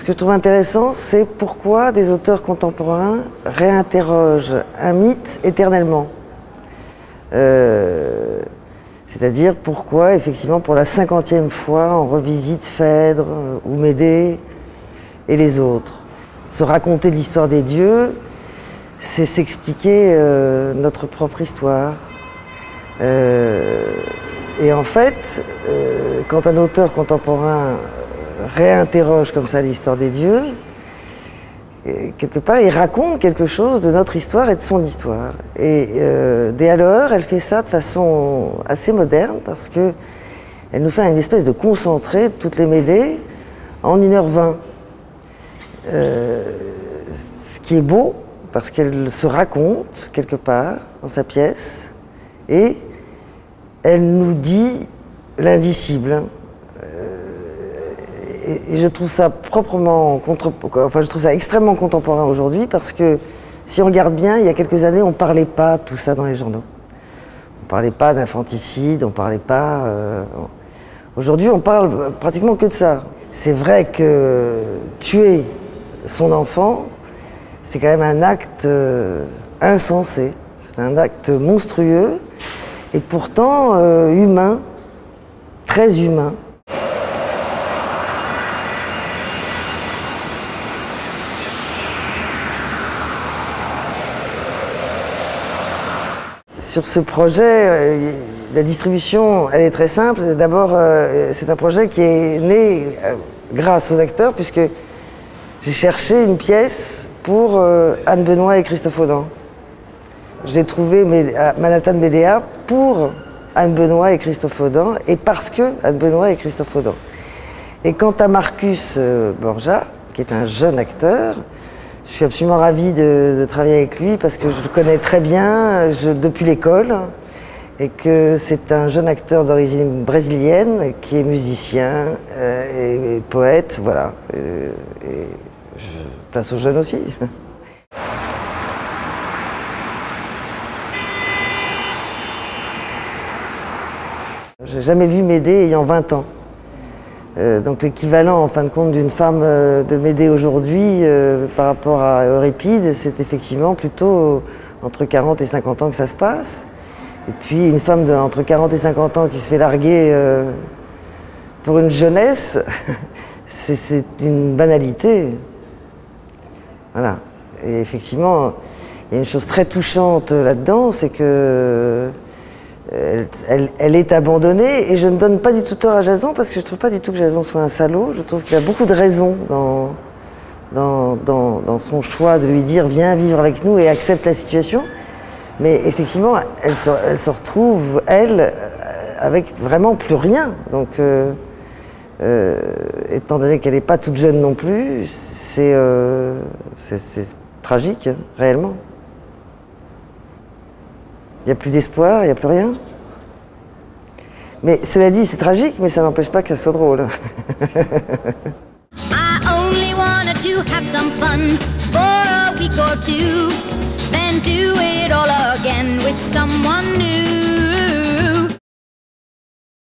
Ce que je trouve intéressant, c'est pourquoi des auteurs contemporains réinterrogent un mythe éternellement. C'est-à-dire pourquoi, effectivement, pour la 50e fois, on revisite Phèdre ou Médée et les autres. Se raconter l'histoire des dieux, c'est s'expliquer notre propre histoire. Et en fait, quand un auteur contemporain réinterroge comme ça l'histoire des dieux, quelque part, il raconte quelque chose de notre histoire et de son histoire. Et Dea Loher, elle fait ça de façon assez moderne parce que elle nous fait une espèce de concentré de toutes les Médées en 1h20. Ce qui est beau, parce qu'elle se raconte quelque part dans sa pièce et elle nous dit l'indicible. Et je trouve ça je trouve ça extrêmement contemporain aujourd'hui parce que si on regarde bien, il y a quelques années, on ne parlait pas de tout ça dans les journaux. On ne parlait pas d'infanticide, on ne parlait pas... Aujourd'hui, on parle pratiquement que de ça. C'est vrai que tuer son enfant, c'est quand même un acte insensé. C'est un acte monstrueux et pourtant humain, très humain. Sur ce projet, la distribution, elle est très simple. D'abord, c'est un projet qui est né grâce aux acteurs, puisque j'ai cherché une pièce pour Anne Benoît et Christophe Audin. J'ai trouvé Manhattan Medea pour Anne Benoît et Christophe Audin, et parce que Anne Benoît et Christophe Audin. Et quant à Marcus Borja, qui est un jeune acteur, je suis absolument ravie de travailler avec lui parce que je le connais très bien depuis l'école et que c'est un jeune acteur d'origine brésilienne qui est musicien et poète, voilà. Et je place aux jeunes aussi. J'ai jamais vu Médée ayant 20 ans. Donc l'équivalent en fin de compte d'une femme de Médée aujourd'hui par rapport à Euripide, c'est effectivement plutôt entre 40 et 50 ans que ça se passe. Et puis une femme entre 40 et 50 ans qui se fait larguer pour une jeunesse, c'est une banalité. Voilà. Et effectivement, il y a une chose très touchante là-dedans, c'est que elle est abandonnée, et je ne donne pas du tout tort à Jason parce que je ne trouve pas du tout que Jason soit un salaud. Je trouve qu'il a beaucoup de raisons dans son choix de lui dire viens vivre avec nous et accepte la situation. Mais effectivement, elle se retrouve, elle, avec vraiment plus rien. Donc, étant donné qu'elle n'est pas toute jeune non plus, c'est tragique, hein, réellement. Il n'y a plus d'espoir, il n'y a plus rien. Mais cela dit, c'est tragique, mais ça n'empêche pas que ça soit drôle. I only wanted to have some fun for a week or two, then do it all again with someone new.